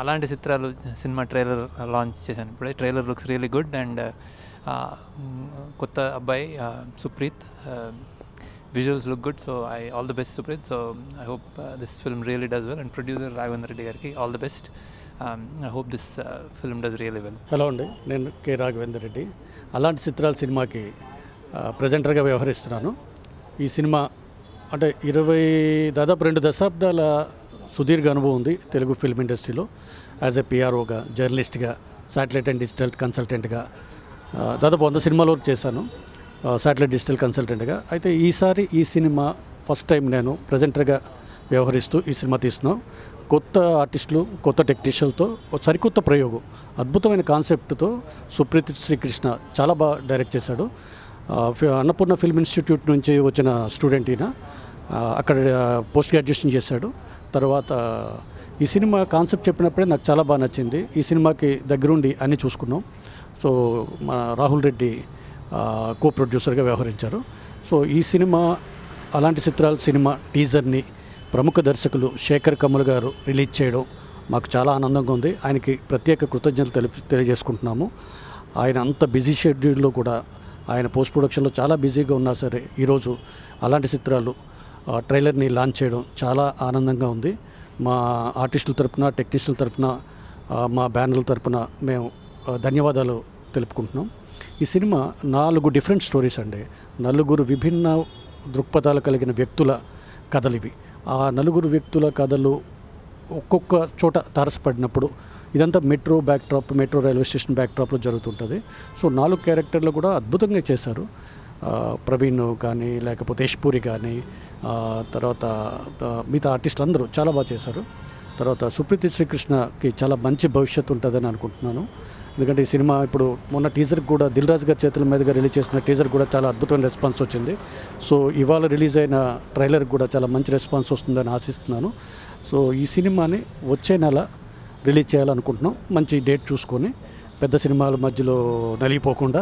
అలాంటి చిత్రాలు cinema trailer launch చేశాను ఇప్పుడే. Trailer looks really good and కొత్త అబ్బాయి Supreeth, visuals look good. So all the best Supreeth. So I hope this film really does well. And producer Raghavendra Reddy గారికి all the best. I hope this film does really well. Hello అండి, నేను K Raghavendra Reddy. అలాంటి చిత్రాల సినిమాకి ప్రజెంటర్గా వ్యవహరిస్తున్నాను. ఈ cinema అంటే దాదాపు 2 దశాబ్దాల సుదీర్ఘ అనుభవం ఉంది తెలుగు ఫిల్మ్ ఇండస్ట్రీలో. యాజ్ ఎ పిఆర్ఓగా, జర్నలిస్ట్గా, శాటిలైట్ అండ్ డిజిటల్ కన్సల్టెంట్గా దాదాపు 100 సినిమాల వరకు చేశాను శాటిలైట్ డిజిటల్ కన్సల్టెంట్గా. అయితే ఈసారి ఈ సినిమా ఫస్ట్ టైం నేను ప్రజెంటర్గా వ్యవహరిస్తూ ఈ సినిమా తీస్తున్నాం. కొత్త ఆర్టిస్టులు, కొత్త టెక్నీషియన్లతో సరికొత్త ప్రయోగం, అద్భుతమైన కాన్సెప్ట్తో సుప్రీత్ శ్రీకృష్ణ చాలా బాగా డైరెక్ట్ చేశాడు. అన్నపూర్ణ ఫిల్మ్ ఇన్స్టిట్యూట్ నుంచి వచ్చిన స్టూడెంట్ ఈయన. అక్కడ పోస్ట్ గ్రాడ్యుయేషన్ చేశాడు. తర్వాత ఈ సినిమా కాన్సెప్ట్ చెప్పినప్పుడే నాకు చాలా బాగా నచ్చింది. ఈ సినిమాకి దగ్గరుండి అన్నీ చూసుకున్నాం. సో మన రాహుల్ రెడ్డి కో ప్రొడ్యూసర్గా వ్యవహరించారు. సో ఈ సినిమా అలాంటి చిత్రాల సినిమా టీజర్ని ప్రముఖ దర్శకులు శేఖర్ కమల్ గారు రిలీజ్ చేయడం మాకు చాలా ఆనందంగా ఉంది. ఆయనకి ప్రత్యేక కృతజ్ఞతలు తెలియజేసుకుంటున్నాము. ఆయన అంత బిజీ షెడ్యూల్లో కూడా ఆయన పోస్ట్ ప్రొడక్షన్లో చాలా బిజీగా ఉన్నా సరే ఈరోజు అలాంటి చిత్రాలు ట్రైలర్ని లాంచ్ చేయడం చాలా ఆనందంగా ఉంది. మా ఆర్టిస్టుల తరపున, టెక్నీషియన్ల తరపున, మా బ్యానర్ల తరపున మేము ధన్యవాదాలు తెలుపుకుంటున్నాం. ఈ సినిమా 4 డిఫరెంట్ స్టోరీస్ అండి. 4 విభిన్న దృక్పథాలు కలిగిన వ్యక్తుల కథలు ఇవి. ఆ 4 వ్యక్తుల కథలు ఒక్కొక్క చోట తారసపడినప్పుడు ఇదంతా మెట్రో రైల్వే స్టేషన్ బ్యాక్డ్రాప్లో జరుగుతుంటుంది. సో 4 క్యారెక్టర్లు కూడా అద్భుతంగా చేశారు. ప్రవీణ్ కానీ, లేకపోతే యశ్పూరి కానీ, తర్వాత మిగతా ఆర్టిస్టులు అందరూ చాలా బాగా చేశారు. తర్వాత సుప్రీత్ శ్రీకృష్ణకి చాలా మంచి భవిష్యత్తు ఉంటుందని అనుకుంటున్నాను. ఎందుకంటే ఈ సినిమా ఇప్పుడు మొన్న టీజర్కి కూడా దిల్ రాజు గారి చేతుల మీదుగా రిలీజ్ చేసిన టీజర్ కూడా చాలా అద్భుతమైన రెస్పాన్స్ వచ్చింది. సో ఇవాళ రిలీజ్ అయిన ట్రైలర్కి కూడా చాలా మంచి రెస్పాన్స్ వస్తుందని ఆశిస్తున్నాను. సో ఈ సినిమాని వచ్చే నెల రిలీజ్ చేయాలనుకుంటున్నాం. మంచి డేట్ చూసుకొని, పెద్ద సినిమాల మధ్యలో నలిగిపోకుండా,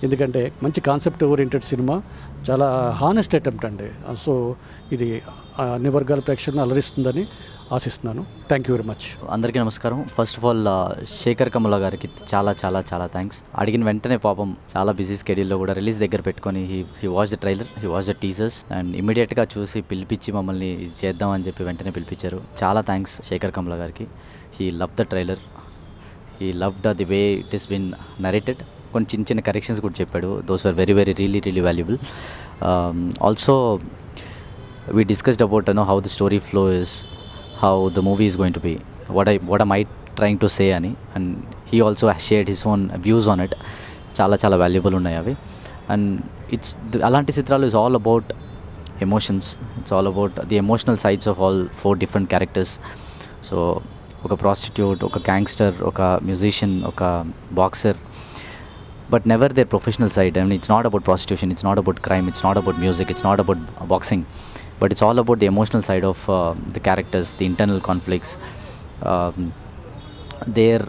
ఎందుకంటే మంచి కాన్సెప్ట్ ఓరియంటెడ్ సినిమా, చాలా హానెస్ట్ అటెంప్ట్ అండి. సో ఇది అన్ని వర్గాల ప్రేక్షకులను అలరిస్తుందని ఆశిస్తున్నాను. Thank you very much. అందరికీ నమస్కారం. First of all Shekhar Kamala గారికి చాలా చాలా చాలా థ్యాంక్స్. అడిగిన వెంటనే పాపం చాలా బిజీ స్కెడ్యూల్లో కూడా రిలీజ్ దగ్గర పెట్టుకొని he watch the trailer, he watch the teasers and ఇమీడియట్గా చూసి పిలిపించి మమ్మల్ని ఇది చేద్దామని చెప్పి వెంటనే పిలిపించారు. చాలా థ్యాంక్స్ శేఖర్ కమల గారికి. He love the trailer, he loved the way it is been narrated. కొన్ని చిన్న చిన్న కరెక్షన్స్ కూడా చెప్పాడు. Those are very very really valuable. Also we discussed about how the story flow is, how the movie is going to be, what am I trying to say ani, and he also shared his own views on it. చాలా valuable ఉన్నాయి అవి. And it's అలాంటి చిత్రాలు is all about emotions. It's all about the emotional sides of all 4 different characters. So ఒక prostitute, ఒక gangster, ఒక musician, ఒక boxer, but never their professional side. I mean, it's not about prostitution, it's not about crime, it's not about music, it's not about boxing, but it's all about the emotional side of the characters, the internal conflicts, their,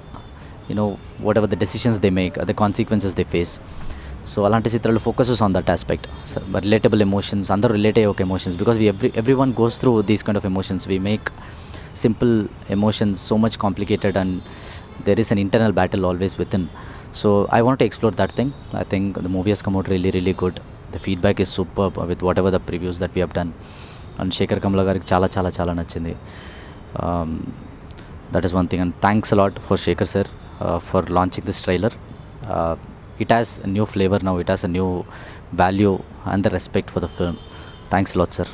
whatever the decisions they make, the consequences they face. So alanti chitralu focuses on that aspect. So, but relatable emotions, andaru relate ayoke emotions, because everyone goes through these kind of emotions. We make simple emotions so much complicated, and there is an internal battle always within. So I want to explore that thing. I think the movie has come out really good. The feedback is superb with whatever the previews that we have done. And Shekhar Kamala gariki చాలా నచ్చింది. That is one thing, and thanks a lot for Shekhar sir for launching this trailer. It has a new flavor now, it has a new value and the respect for the film. Thanks a lot sir.